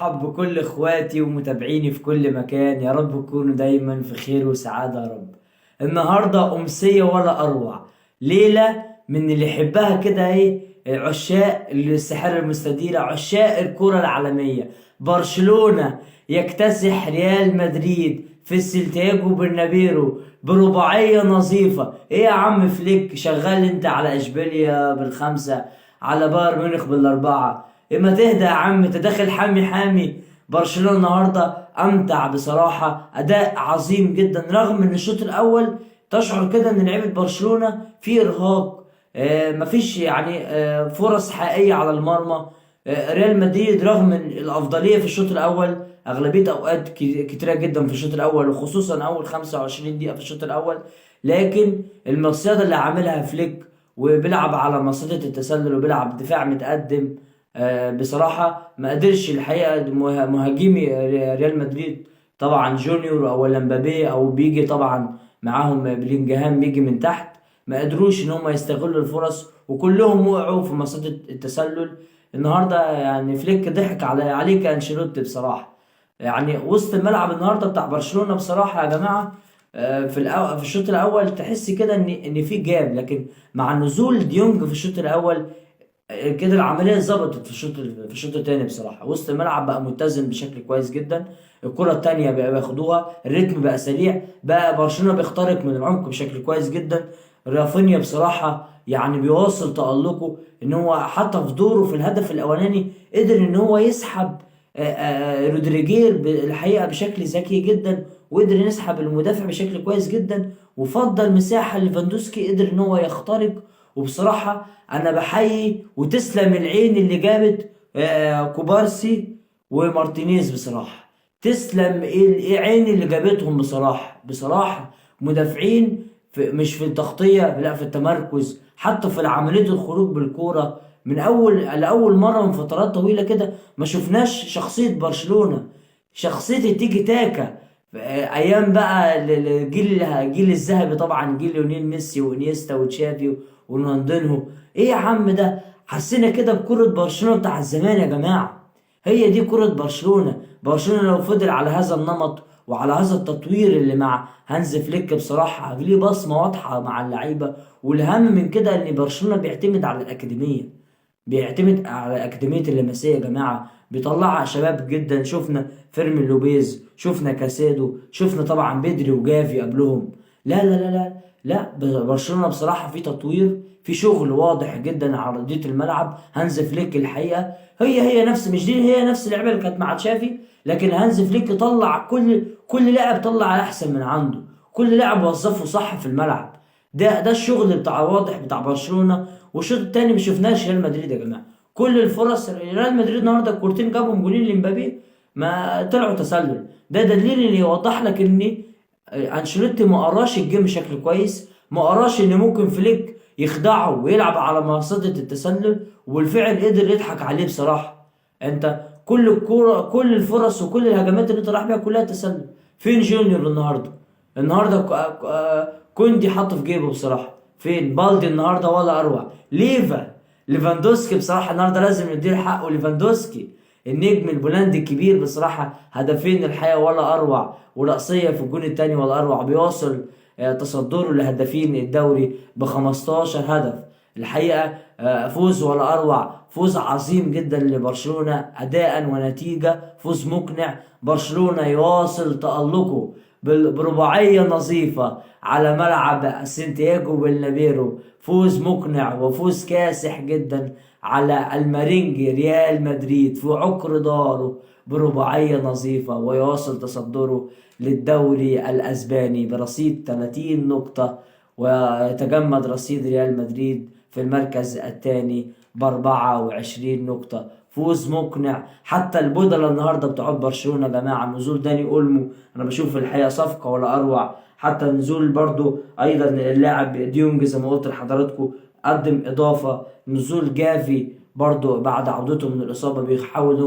بكل اخواتي ومتابعيني في كل مكان، يا رب تكونوا دايما في خير وسعادة يا رب. النهاردة أمسية ولا أروع، ليلة من اللي يحبها كده عشاق السحر المستديرة، عشاق الكرة العالمية. برشلونة يكتسح ريال مدريد في السانتياغو برنابيرو برباعية نظيفة. ايه يا عم فليك، شغال انت على اشبيليا بالخمسة، على بايرن ميونخ بالاربعة. اما تهدى يا عم، انت داخل حامي حامي. برشلونة النهارده امتع بصراحة، اداء عظيم جدا رغم ان الشوط الاول تشعر كده ان لعيبة برشلونة في ارهاق. مفيش يعني فرص حقيقية على المرمى. ريال مدريد رغم الافضلية في الشوط الاول اغلبية اوقات كتيرة جدا في الشوط الاول، وخصوصا اول 25 دقيقة في الشوط الاول، لكن المصيدة اللي عاملها فليك وبيلعب على مصيدة التسلل وبيلعب دفاع متقدم. بصراحة ما قدرش الحقيقة مهاجمي ريال مدريد، طبعا جونيور او مبابي او بيجي طبعا معاهم بلينجهام بيجي من تحت، ما قدروش ان هم يستغلوا الفرص وكلهم وقعوا في مصيدة التسلل. النهارده يعني فليك ضحك عليه كانشيلوتي بصراحة. يعني وسط الملعب النهارده بتاع برشلونة بصراحة يا جماعة، في الشوط الاول تحس كده ان في جاب، لكن مع نزول ديونج في الشوط الاول كده العمليه ظبطت في الشوط الثاني. بصراحه وسط الملعب بقى متزن بشكل كويس جدا، الكره الثانيه بقى بياخدوها، الريتم بقى سريع، بقى برشلونه بيخترق من العمق بشكل كويس جدا. رافينيا بصراحه يعني بيواصل تألقه، ان هو حتى في دوره في الهدف الاولاني قدر ان هو يسحب رودريجير الحقيقه بشكل ذكي جدا، وقدر يسحب المدافع بشكل كويس جدا، وفضل مساحه ليفاندوسكي قدر ان هو يخترق. وبصراحه انا بحيي وتسلم العين اللي جابت كوبارسي ومارتينيز بصراحة. تسلم العين اللي جابتهم بصراحة مدافعين، مش في التغطية، لا في التمركز، حتى في عملية الخروج بالكورة. من لأول مرة من فترات طويلة كده ما شفناش شخصية برشلونة، شخصية التيكي تاكا. ايام بقى الجيل الذهبي، طبعا جيل ليونيل ميسي وانيستا وتشافي ورونالدينهو. ايه يا عم ده، حسينا كده بكرة برشلونة بتاع زمان يا جماعة. هي دي كرة برشلونة. برشلونة لو فضل على هذا النمط وعلى هذا التطوير اللي مع هانز فليك بصراحة ليه بصمة واضحة مع اللعيبة. والأهم من كده إن برشلونة بيعتمد على الأكاديمية، بيعتمد على أكاديمية اللمسية يا جماعة، بيطلعها شباب جدا. شفنا فيرمين لوبيز، شفنا كاسادو، شفنا طبعا بدري وجافي قبلهم. لا لا لا لا لا، برشلونة بصراحة في تطوير، في شغل واضح جدا على أرضية الملعب. هانز فليك الحقيقة هي نفس، مش دي هي نفس اللعبة اللي كانت مع تشافي، لكن هانز فليك طلع كل لاعب طلع أحسن من عنده، كل لاعب وظفه صح في الملعب. ده الشغل بتاع واضح بتاع برشلونة. والشوط التاني ما شفناش ريال مدريد يا جماعه، كل الفرص ريال مدريد النهارده الكورتين جابهم جولين لمبابي ما طلعوا تسلل. ده دليل اللي يوضح لك ان انشيلوتي ما قراش الجيم بشكل كويس، ما قراش ان ممكن فليك يخدعه ويلعب على مصيدة التسلل، وبالفعل قدر يضحك عليه بصراحه. انت كل الكوره، كل الفرص وكل الهجمات اللي انت رايح بيها كلها تسلل. فين جونيور النهارده؟ النهارده كوندي حطه في جيبه بصراحه. فين بالدي النهارده ولا اروع؟ ليفاندوسكي بصراحه النهارده لازم ندير حقه. ليفاندوسكي النجم البولندي الكبير بصراحه، هدفين الحقيقه ولا اروع، ورأسيه في الجون الثاني ولا اروع. بيواصل تصدره لهدافين الدوري ب 15 هدف الحقيقه. فوز ولا اروع، فوز عظيم جدا لبرشلونه اداء ونتيجه، فوز مقنع. برشلونه يواصل تألقه برباعية نظيفة على ملعب سانتياغو بالنابيرو، فوز مقنع وفوز كاسح جدا على المارينجي ريال مدريد في عقر داره برباعية نظيفة، ويواصل تصدره للدوري الأسباني برصيد 30 نقطة، ويتجمد رصيد ريال مدريد في المركز الثاني ب 24 نقطة. فوز مقنع. حتى البودلة النهارده بتوع برشلونة يا جماعة، نزول داني اولمو انا بشوف الحقيقة صفقة ولا اروع. حتى نزول برضو ايضا اللاعب ديونج زي ما قلت لحضراتكم قدم اضافة. نزول جافي برضو بعد عودته من الاصابة بيحاول